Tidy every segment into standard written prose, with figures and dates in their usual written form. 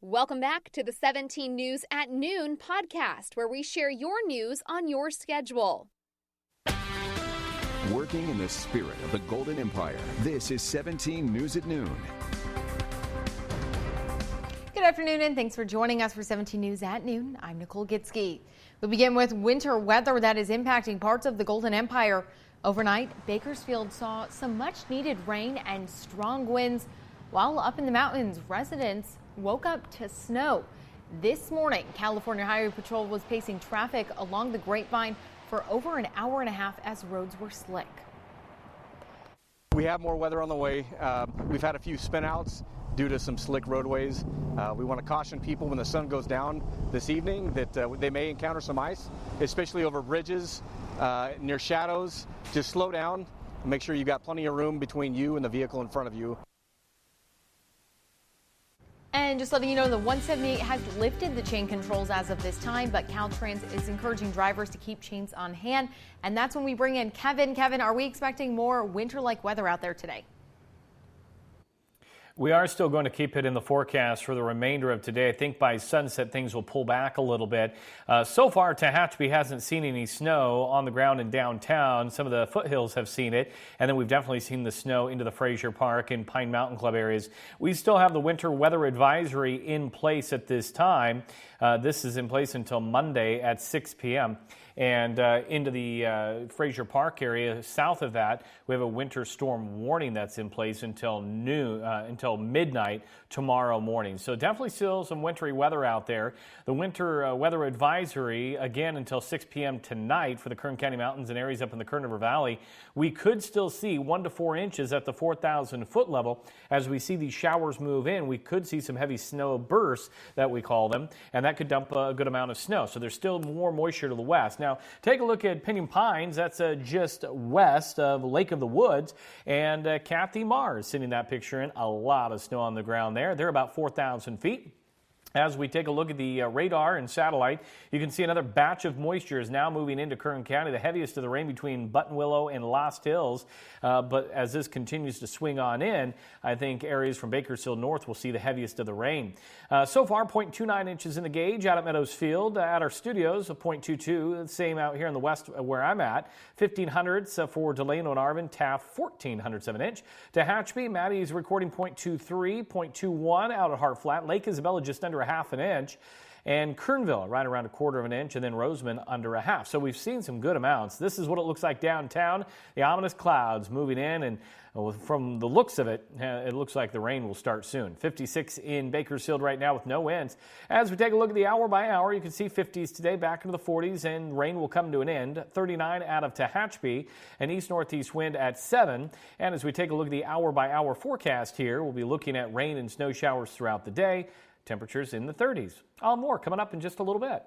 Welcome back to the 17 News at Noon podcast, where we share your news on your schedule. Working in the spirit of the Golden Empire, this is 17 News at Noon. Good afternoon, and thanks for joining us for 17 News at Noon. I'm Nicole Gitsky. We begin with winter weather that is impacting parts of the Golden Empire. Overnight, Bakersfield saw some much-needed rain and strong winds, while up in the mountains, residents woke up to snow. This morning, California Highway Patrol was pacing traffic along the Grapevine for over an hour and a half as roads were slick. We have more weather on the way. We've had a few spinouts due to some slick roadways. We want to caution people when the sun goes down this evening that they may encounter some ice, especially over bridges, near shadows. Just slow down and make sure you've got plenty of room between you and the vehicle in front of you. And just letting you know, the 178 has lifted the chain controls as of this time, but Caltrans is encouraging drivers to keep chains on hand. And that's when we bring in Kevin. Kevin, are we expecting more winter-like weather out there today? We are still going to keep it in the forecast for the remainder of today. I think by sunset things will pull back a little bit. So far, Tehachapi hasn't seen any snow on the ground in downtown. Some of the foothills have seen it, and then we've definitely seen the snow into the Frazier Park and Pine Mountain Club areas. We still have the winter weather advisory in place at this time. This is in place until Monday at 6 p.m. And into the Frazier Park area, south of that, we have a winter storm warning that's in place until midnight tomorrow morning. So definitely still some wintry weather out there. The winter weather advisory, again, until 6 p.m. tonight for the Kern County Mountains and areas up in the Kern River Valley. We could still see 1 to 4 inches at the 4,000-foot level. As we see these showers move in, we could see some heavy snow bursts that we call them, and that could dump a good amount of snow. So there's still more moisture to the west. Now, take a look at Pinyon Pines. That's just west of Lake of the Woods. And Kathy Marr is sending that picture in. A lot of snow on the ground there. They're about 4,000 feet. As we take a look at the radar and satellite, you can see another batch of moisture is now moving into Kern County, the heaviest of the rain between Buttonwillow and Lost Hills. But as this continues to swing on in, I think areas from Bakersfield north will see the heaviest of the rain. So far, 0.29 inches in the gauge out at Meadows Field. At our studios, 0.22. The same out here in the west where I'm at. 1,500s for Delano and Arvin. Taft, 1,400ths of an inch. Tehachapi, Maddie's recording 0.23, 0.21 out at Hart Flat. Lake Isabella just under a half an inch, and Kernville right around a quarter of an inch, and then Roseman under a half. So we've seen some good amounts. This is what it looks like downtown. The ominous clouds moving in, and from the looks of it, it looks like the rain will start soon. 56 in Bakersfield right now with no winds. As we take a look at the hour by hour, you can see 50s today back into the 40s, and rain will come to an end. 39 out of Tehachapi, an east-northeast wind at 7. And as we take a look at the hour by hour forecast here, we'll be looking at rain and snow showers throughout the day. Temperatures in the 30s. All more coming up in just a little bit.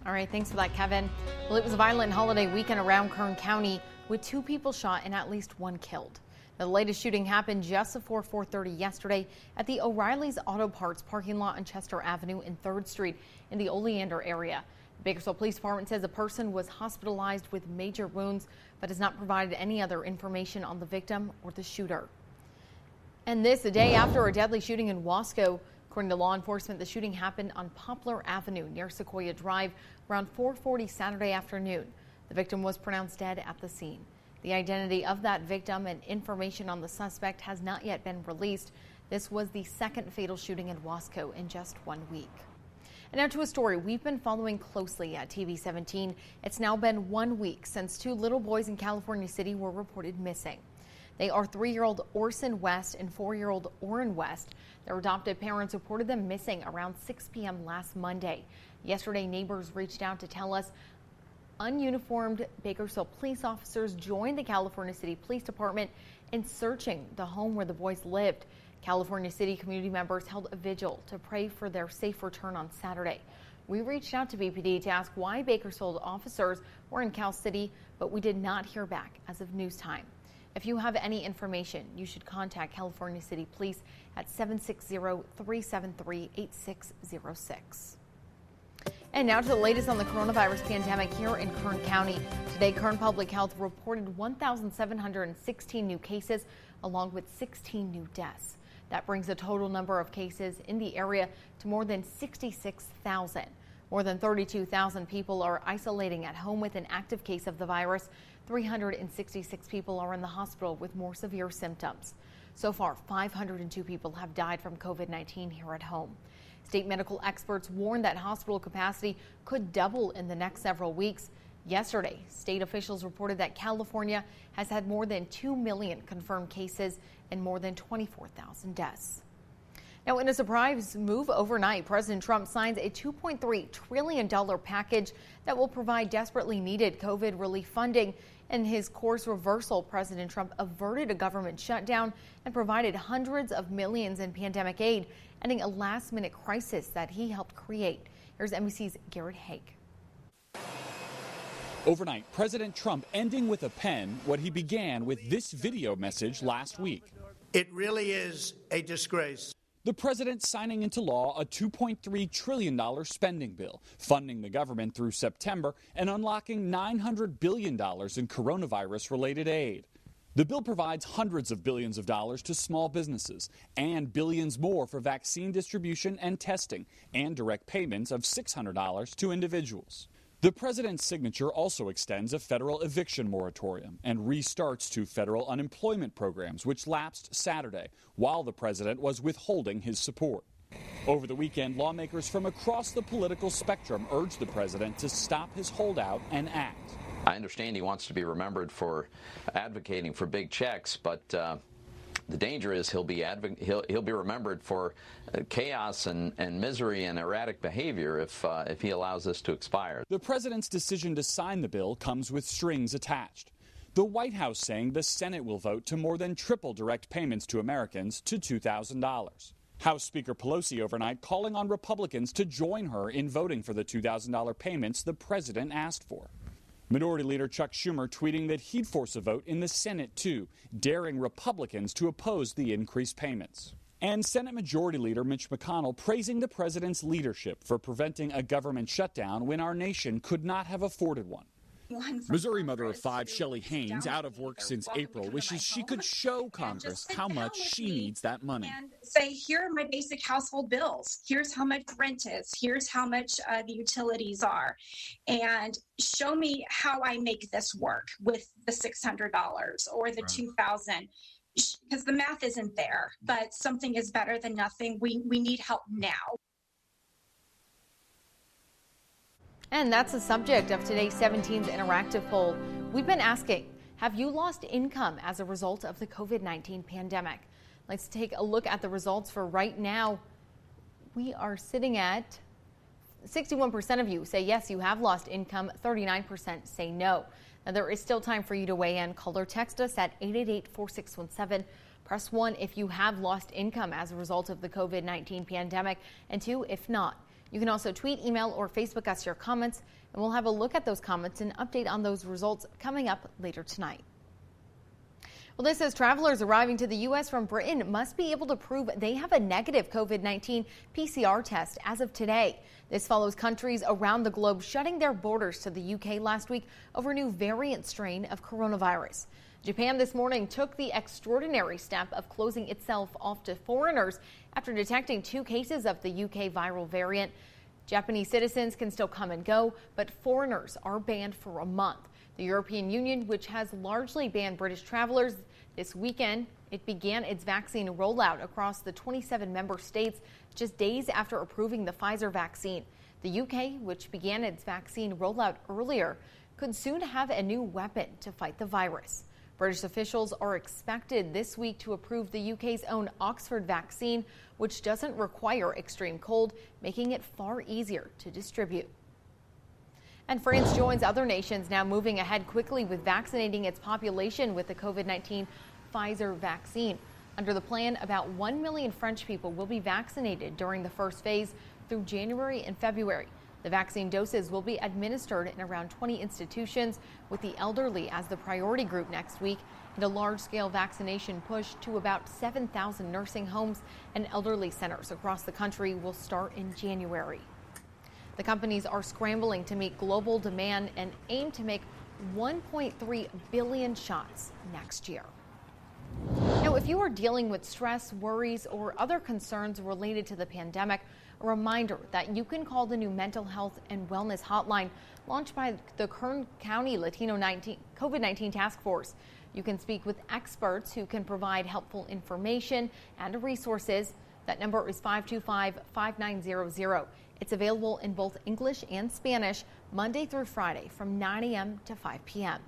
All right, thanks for that, Kevin. Well, it was a violent holiday weekend around Kern County with 2 people shot and at least 1 killed. The latest shooting happened just before 4:30 yesterday at the O'Reilly's Auto Parts parking lot on Chester Avenue and 3rd Street in the Oleander area. The Bakersfield Police Department says a person was hospitalized with major wounds, but has not provided any other information on the victim or the shooter. And this, a day after a deadly shooting in Wasco. According to law enforcement, the shooting happened on Poplar Avenue near Sequoia Drive around 4:40 Saturday afternoon. The victim was pronounced dead at the scene. The identity of that victim and information on the suspect has not yet been released. This was the second fatal shooting in Wasco in just 1 week. And now to a story we've been following closely at TV 17. It's now been 1 week since 2 little boys in California City were reported missing. They are 3-year-old Orson West and 4-year-old Oren West. Their adopted parents reported them missing around 6 p.m. last Monday. Yesterday, neighbors reached out to tell us ununiformed Bakersfield police officers joined the California City Police Department in searching the home where the boys lived. California City community members held a vigil to pray for their safe return on Saturday. We reached out to BPD to ask why Bakersfield officers were in Cal City, but we did not hear back as of news time. If you have any information, you should contact California City Police at 760-373-8606. And now to the latest on the coronavirus pandemic here in Kern County. Today, Kern Public Health reported 1,716 new cases along with 16 new deaths. That brings the total number of cases in the area to more than 66,000. More than 32,000 people are isolating at home with an active case of the virus. 366 people are in the hospital with more severe symptoms. So far, 502 people have died from COVID-19 here at home. State medical experts warn that hospital capacity could double in the next several weeks. Yesterday, state officials reported that California has had more than 2 million confirmed cases and more than 24,000 deaths. Now, in a surprise move overnight, President Trump signs a $2.3 trillion package that will provide desperately needed COVID relief funding. In his course reversal, President Trump averted a government shutdown and provided hundreds of millions in pandemic aid, ending a last-minute crisis that he helped create. Here's NBC's Garrett Haig. Overnight, President Trump ending with a pen what he began with this video message last week. It really is a disgrace. The president signing into law a $2.3 trillion spending bill, funding the government through September and unlocking $900 billion in coronavirus-related aid. The bill provides hundreds of billions of dollars to small businesses and billions more for vaccine distribution and testing and direct payments of $600 to individuals. The president's signature also extends a federal eviction moratorium and restarts two federal unemployment programs, which lapsed Saturday, while the president was withholding his support. Over the weekend, lawmakers from across the political spectrum urged the president to stop his holdout and act. I understand he wants to be remembered for advocating for big checks, but the danger is he'll be remembered for chaos and misery and erratic behavior if he allows this to expire. The president's decision to sign the bill comes with strings attached. The White House saying the Senate will vote to more than triple direct payments to Americans to $2,000. House Speaker Pelosi overnight calling on Republicans to join her in voting for the $2,000 payments the president asked for. Minority Leader Chuck Schumer tweeting that he'd force a vote in the Senate, too, daring Republicans to oppose the increased payments. And Senate Majority Leader Mitch McConnell praising the president's leadership for preventing a government shutdown when our nation could not have afforded one. Missouri mother of five, Shelley Haynes, out of work since April, wishes she could show Congress how much she needs that money. And say, here are my basic household bills. Here's how much rent is. Here's how much the utilities are. And show me how I make this work with the $600 or the $2,000. Because the math isn't there, but something is better than nothing. We need help now. And that's the subject of today's 17's interactive poll. We've been asking, have you lost income as a result of the COVID-19 pandemic? Let's take a look at the results for right now. We are sitting at 61% of you say yes, you have lost income. 39% say no. Now, there is still time for you to weigh in. Call or text us at 888-4617. Press 1 if you have lost income as a result of the COVID-19 pandemic, and 2 if not. You can also tweet, email, or Facebook us your comments, and we'll have a look at those comments and update on those results coming up later tonight. Well, this says travelers arriving to the U.S. from Britain must be able to prove they have a negative COVID-19 PCR test as of today. This follows countries around the globe shutting their borders to the U.K. last week over a new variant strain of coronavirus. Japan this morning took the extraordinary step of closing itself off to foreigners after detecting 2 cases of the UK viral variant. Japanese citizens can still come and go, but foreigners are banned for a month. The European Union, which has largely banned British travelers, this weekend it began its vaccine rollout across the 27 member states just days after approving the Pfizer vaccine. The UK, which began its vaccine rollout earlier, could soon have a new weapon to fight the virus. British officials are expected this week to approve the UK's own Oxford vaccine, which doesn't require extreme cold, making it far easier to distribute. And France joins other nations now moving ahead quickly with vaccinating its population with the COVID-19 Pfizer vaccine. Under the plan, about 1 million French people will be vaccinated during the first phase through January and February. The vaccine doses will be administered in around 20 institutions, with the elderly as the priority group next week, and a large-scale vaccination push to about 7,000 nursing homes and elderly centers across the country will start in January. The companies are scrambling to meet global demand and aim to make 1.3 billion shots next year. Now, if if you are dealing with stress, worries, or other concerns related to the pandemic, a reminder that you can call the new mental health and wellness hotline launched by the Kern County Latino COVID-19 Task Force. You can speak with experts who can provide helpful information and resources. That number is 525-5900. It's available in both English and Spanish, Monday through Friday from 9 a.m. to 5 p.m.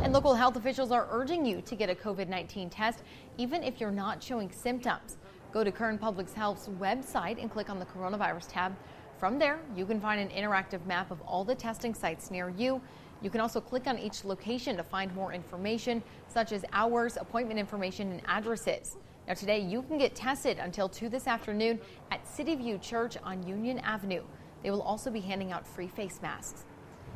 And local health officials are urging you to get a COVID-19 test, even if you're not showing symptoms. Go to Kern Public Health's website and click on the coronavirus tab. From there, you can find an interactive map of all the testing sites near you. You can also click on each location to find more information, such as hours, appointment information, and addresses. Now today, you can get tested until 2 this afternoon at City View Church on Union Avenue. They will also be handing out free face masks.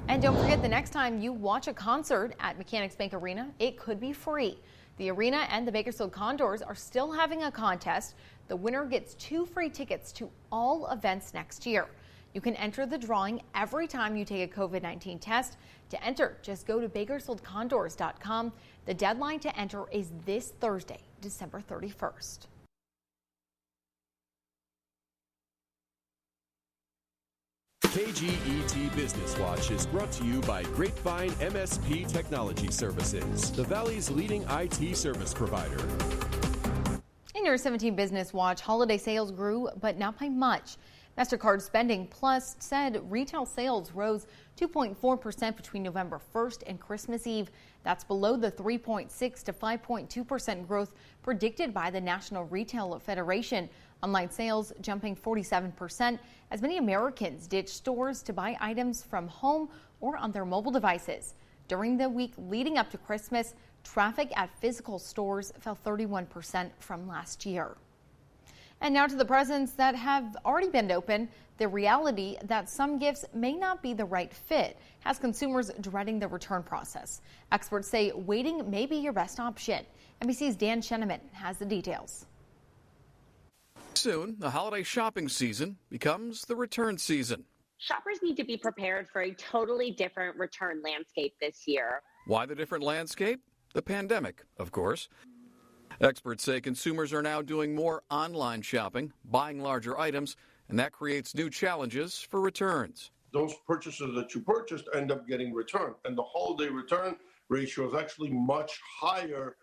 And don't forget, the next time you watch a concert at Mechanics Bank Arena, it could be free. The arena and the Bakersfield Condors are still having a contest. The winner gets 2 free tickets to all events next year. You can enter the drawing every time you take a COVID-19 test. To enter, just go to bakersfieldcondors.com. The deadline to enter is this Thursday, December 31st. KGET Business Watch is brought to you by Grapevine MSP Technology Services, the Valley's leading IT service provider. In your 17 Business Watch, holiday sales grew, but not by much. MasterCard Spending Plus said retail sales rose 2.4% between November 1st and Christmas Eve. That's below the 3.6 to 5.2% growth predicted by the National Retail Federation. Online sales jumping 47% as many Americans ditched stores to buy items from home or on their mobile devices. During the week leading up to Christmas, traffic at physical stores fell 31% from last year. And now to the presents that have already been opened. The reality that some gifts may not be the right fit has consumers dreading the return process. Experts say waiting may be your best option. NBC's Dan Sheneman has the details. Soon, the holiday shopping season becomes the return season. Shoppers need to be prepared for a totally different return landscape this year. Why the different landscape? The pandemic, of course. Experts say consumers are now doing more online shopping, buying larger items, and that creates new challenges for returns. Those purchases that you purchased end up getting returned, and the holiday return ratio is actually much higher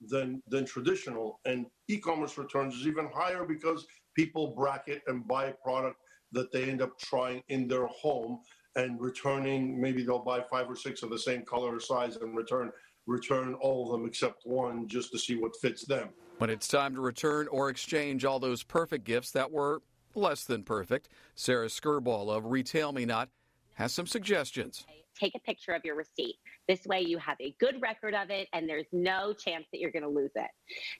than traditional. And e-commerce returns is even higher because people bracket and buy product that they end up trying in their home and returning. Maybe they'll buy 5 or 6 of the same color or size and return all of them except one just to see what fits them. When it's time to return or exchange all those perfect gifts that were less than perfect, Sarah Skirball of Retail Me Not has some suggestions. Take a picture of your receipt. This way you have a good record of it and there's no chance that you're going to lose it.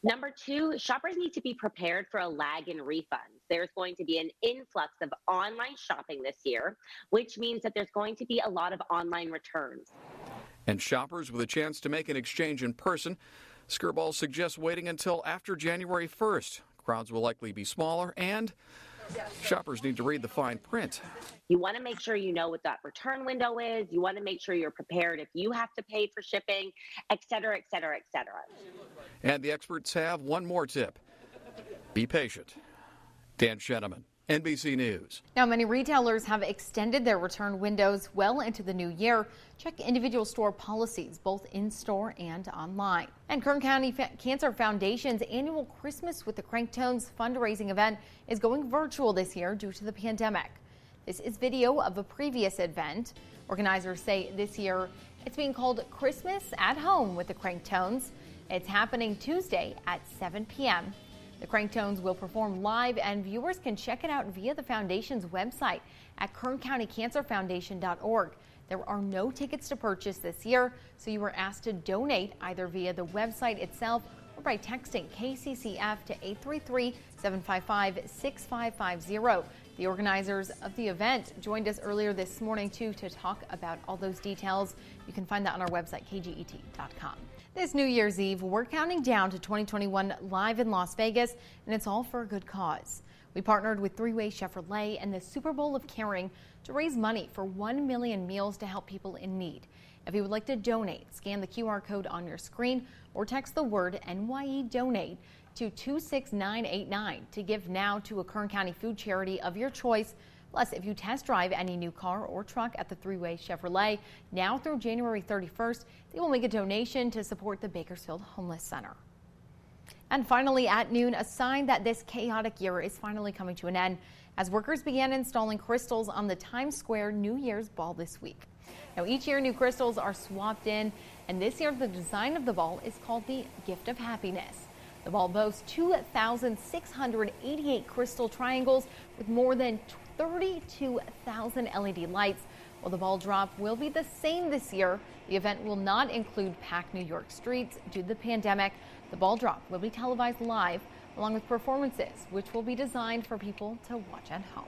Number 2, shoppers need to be prepared for a lag in refunds. There's going to be an influx of online shopping this year, which means that there's going to be a lot of online returns. And shoppers with a chance to make an exchange in person, Skirball suggests waiting until after January 1st. Crowds will likely be smaller, and shoppers need to read the fine print. You want to make sure you know what that return window is. You want to make sure you're prepared if you have to pay for shipping, et cetera, et cetera, et cetera. And the experts have one more tip. Be patient. Dan Sheneman, NBC News. Now, many retailers have extended their return windows well into the new year. Check individual store policies, both in-store and online. And Kern County Cancer Foundation's annual Christmas with the Cranktones fundraising event is going virtual this year due to the pandemic. This is video of a previous event. Organizers say this year it's being called Christmas at Home with the Cranktones. It's happening Tuesday at 7 p.m. The Cranktones will perform live, and viewers can check it out via the foundation's website at kerncountycancerfoundation.org. There are no tickets to purchase this year, so you are asked to donate either via the website itself or by texting KCCF to 833-755-6550. The organizers of the event joined us earlier this morning, too, to talk about all those details. You can find that on our website, kget.com. This New Year's Eve, we're counting down to 2021 live in Las Vegas, and it's all for a good cause. We partnered with Three-Way Chevrolet and the Super Bowl of Caring to raise money for 1 million meals to help people in need. If you would like to donate, scan the QR code on your screen or text the word NYE donate to 26989 to give now to a Kern County food charity of your choice. Plus, if you test drive any new car or truck at the Three-Way Chevrolet now through January 31st, they will make a donation to support the Bakersfield Homeless Center. And finally, at noon, a sign that this chaotic year is finally coming to an end as workers began installing crystals on the Times Square New Year's ball this week. Now, each year new crystals are swapped in, and this year the design of the ball is called the Gift of Happiness. The ball boasts 2,688 crystal triangles with more than 32,000 LED lights. While the ball drop will be the same this year, the event will not include packed New York streets due to the pandemic. The ball drop will be televised live along with performances, which will be designed for people to watch at home.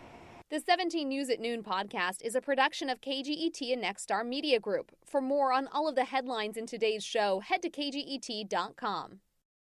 The 17 News at Noon podcast is a production of KGET and Nexstar Media Group. For more on all of the headlines in today's show, head to kget.com.